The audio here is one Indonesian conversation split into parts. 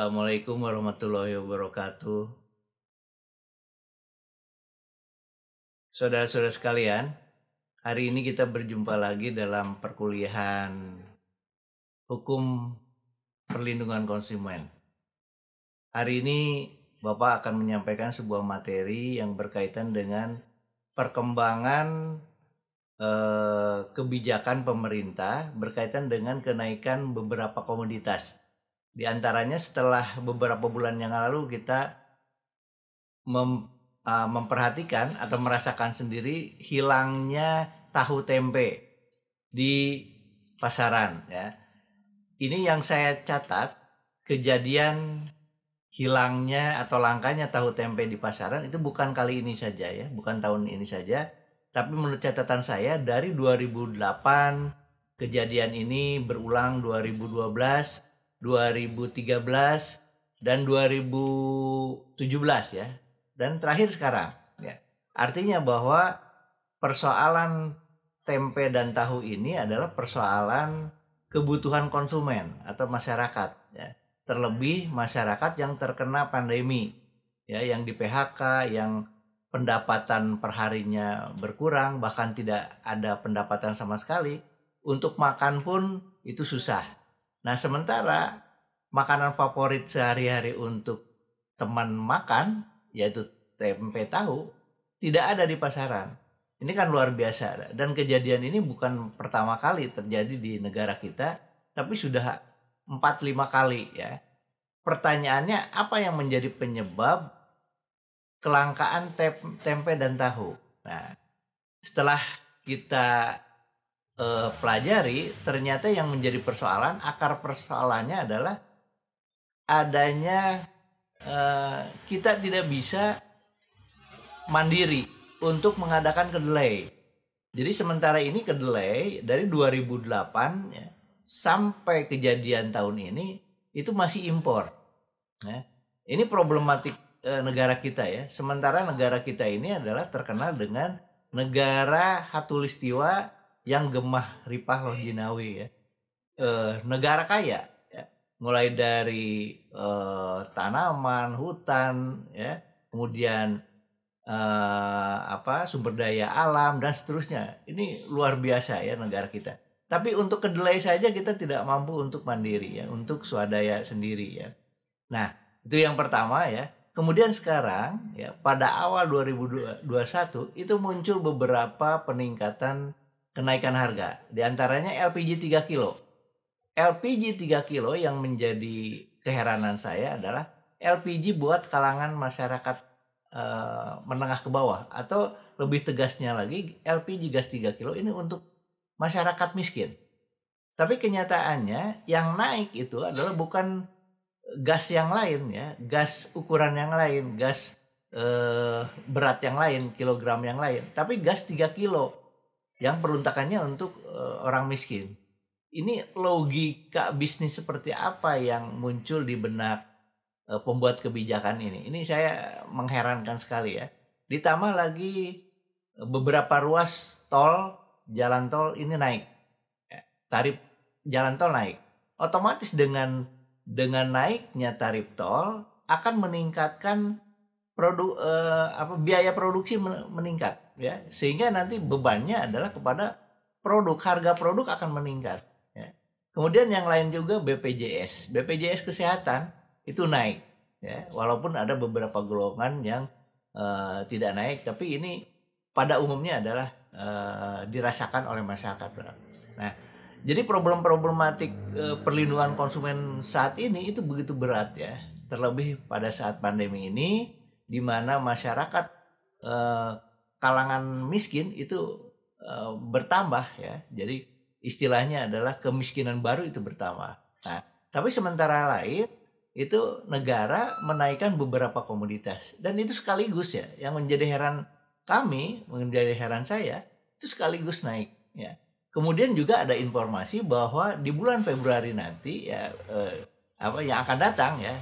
Assalamualaikum warahmatullahi wabarakatuh. Saudara-saudara sekalian, hari ini kita berjumpa lagi dalam perkuliahan Hukum Perlindungan Konsumen. Hari ini Bapak akan menyampaikan sebuah materi yang berkaitan dengan perkembangan kebijakan pemerintah berkaitan dengan kenaikan beberapa komoditas. Di antaranya setelah beberapa bulan yang lalu kita memperhatikan atau merasakan sendiri hilangnya tahu tempe di pasaran ya. Ini yang saya catat, kejadian hilangnya atau langkanya tahu tempe di pasaran itu bukan kali ini saja ya, bukan tahun ini saja, tapi menurut catatan saya dari 2008 kejadian ini berulang 2012, 2013 dan 2017 ya, dan terakhir sekarang ya. Artinya bahwa persoalan tempe dan tahu ini adalah persoalan kebutuhan konsumen atau masyarakat ya. Terlebih masyarakat yang terkena pandemi ya, yang di PHK, yang pendapatan perharinya berkurang, bahkan tidak ada pendapatan sama sekali, untuk makan pun itu susah. Nah, sementara makanan favorit sehari-hari untuk teman makan, yaitu tempe tahu, tidak ada di pasaran. Ini kan luar biasa. Dan kejadian ini bukan pertama kali terjadi di negara kita, tapi sudah 4-5 kali ya. Pertanyaannya, apa yang menjadi penyebab kelangkaan tempe dan tahu? Nah, setelah kita pelajari, ternyata yang menjadi persoalan, akar persoalannya adalah adanya kita tidak bisa mandiri untuk mengadakan kedelai. Jadi sementara ini kedelai dari 2008 ya, sampai kejadian tahun ini itu masih impor ya. Ini problematik negara kita ya. Sementara negara kita ini adalah terkenal dengan negara khatulistiwa yang gemah ripah loh jinawi ya, negara kaya ya. Mulai dari tanaman, hutan ya, kemudian sumber daya alam dan seterusnya. Ini luar biasa ya negara kita. Tapi untuk kedelai saja kita tidak mampu untuk mandiri ya, untuk swadaya sendiri ya. Nah, itu yang pertama ya. Kemudian sekarang ya, pada awal 2021 itu muncul beberapa peningkatan kenaikan harga. Di antaranya LPG 3 kilo. LPG 3 kilo yang menjadi keheranan saya adalah LPG buat kalangan masyarakat menengah ke bawah. Atau lebih tegasnya lagi, LPG gas 3 kilo ini untuk masyarakat miskin. Tapi kenyataannya yang naik itu adalah bukan gas yang lain ya, gas ukuran yang lain, gas berat yang lain, kilogram yang lain. Tapi gas 3 kilo yang peruntakannya untuk orang miskin. Ini logika bisnis seperti apa yang muncul di benak pembuat kebijakan ini? Ini saya mengherankan sekali ya. Ditambah lagi beberapa ruas tol, jalan tol ini naik. Tarif jalan tol naik. Otomatis dengan naiknya tarif tol akan meningkatkan biaya produksi meningkat ya, sehingga nanti bebannya adalah kepada produk, harga produk akan meningkat ya. Kemudian yang lain juga BPJS kesehatan itu naik ya, walaupun ada beberapa golongan yang tidak naik, tapi ini pada umumnya adalah dirasakan oleh masyarakat. Nah, jadi problematik perlindungan konsumen saat ini itu begitu berat ya, terlebih pada saat pandemi ini, di mana masyarakat kalangan miskin itu bertambah ya. Jadi istilahnya adalah kemiskinan baru itu bertambah. Nah, tapi sementara lain itu negara menaikkan beberapa komoditas, dan itu sekaligus ya, yang menjadi heran saya itu sekaligus naik ya. Kemudian juga ada informasi bahwa di bulan Februari nanti ya, yang akan datang ya.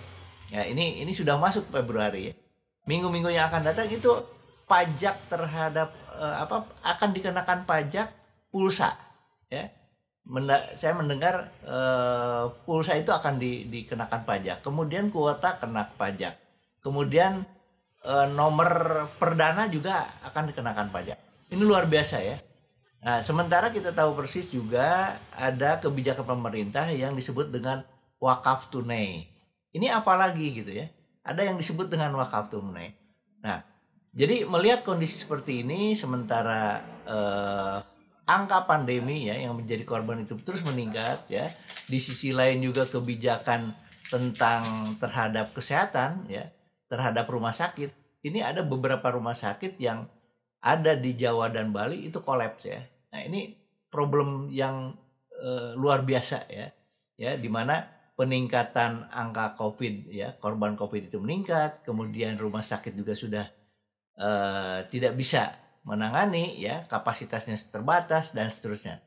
Ya, ini sudah masuk Februari ya. Minggu-minggu yang akan datang itu pajak terhadap akan dikenakan pajak pulsa ya. saya mendengar pulsa itu akan dikenakan pajak, kemudian kuota kena pajak, kemudian nomor perdana juga akan dikenakan pajak. Ini luar biasa ya. Nah, sementara kita tahu persis juga ada kebijakan pemerintah yang disebut dengan wakaf tunai. Ini apalagi gitu ya. Ada yang disebut dengan wakaf tunai. Nah, jadi melihat kondisi seperti ini, sementara angka pandemi ya yang menjadi korban itu terus meningkat ya. Di sisi lain juga kebijakan tentang terhadap kesehatan ya, terhadap rumah sakit. Ini ada beberapa rumah sakit yang ada di Jawa dan Bali itu kolaps ya. Nah, ini problem yang luar biasa ya. Ya, di mana peningkatan angka COVID ya, korban COVID itu meningkat, kemudian rumah sakit juga sudah tidak bisa menangani ya, kapasitasnya terbatas dan seterusnya.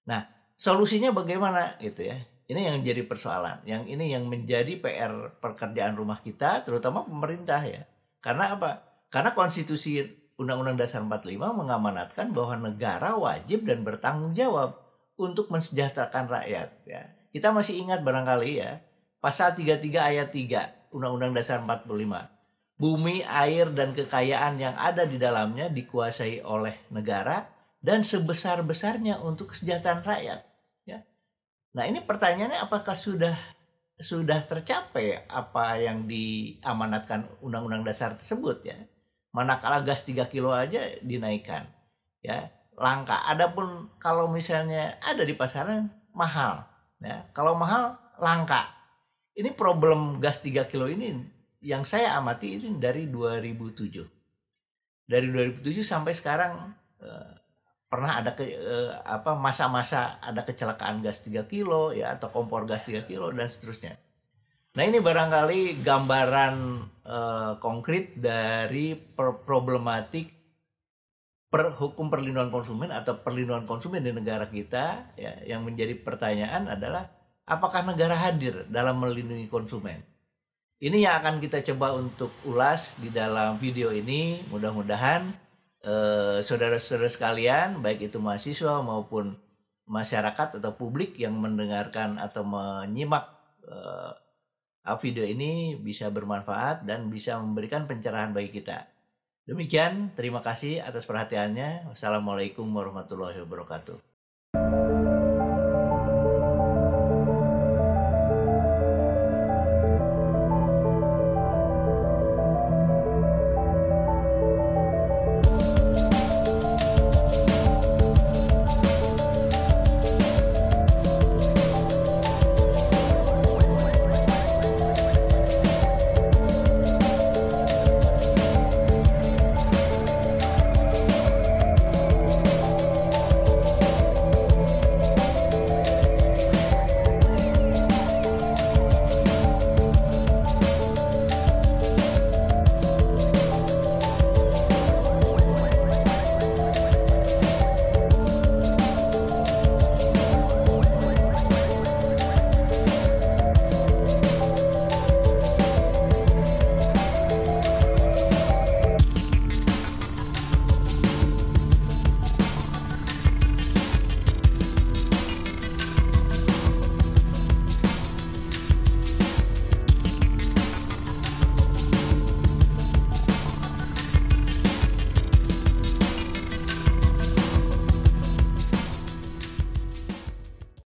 Nah, solusinya bagaimana gitu ya? Ini yang menjadi persoalan. Yang ini yang menjadi PR pekerjaan rumah kita, terutama pemerintah ya. Karena apa? Karena konstitusi Undang-Undang Dasar 45 mengamanatkan bahwa negara wajib dan bertanggung jawab untuk mensejahterakan rakyat ya. Kita masih ingat barangkali ya, pasal 33 ayat 3 Undang-Undang Dasar 45. Bumi, air, dan kekayaan yang ada di dalamnya dikuasai oleh negara dan sebesar-besarnya untuk kesejahteraan rakyat. Ya. Nah, ini pertanyaannya apakah sudah tercapai apa yang diamanatkan Undang-Undang Dasar tersebut ya? Manakala gas 3 kilo aja dinaikkan, ya langka. Adapun kalau misalnya ada di pasaran mahal, ya kalau mahal langka. Ini problem gas 3 kilo ini yang saya amati ini dari 2007. Dari 2007 sampai sekarang pernah ada masa-masa ada kecelakaan gas 3 kilo ya, atau kompor gas 3 kilo dan seterusnya. Nah, ini barangkali gambaran konkret dari problematik hukum perlindungan konsumen atau perlindungan konsumen di negara kita ya. Yang menjadi pertanyaan adalah apakah negara hadir dalam melindungi konsumen? Ini yang akan kita coba untuk ulas di dalam video ini. Mudah-mudahan saudara-saudara sekalian, baik itu mahasiswa maupun masyarakat atau publik yang mendengarkan atau menyimak video ini bisa bermanfaat dan bisa memberikan pencerahan bagi kita. Demikian, terima kasih atas perhatiannya. Wassalamualaikum warahmatullahi wabarakatuh.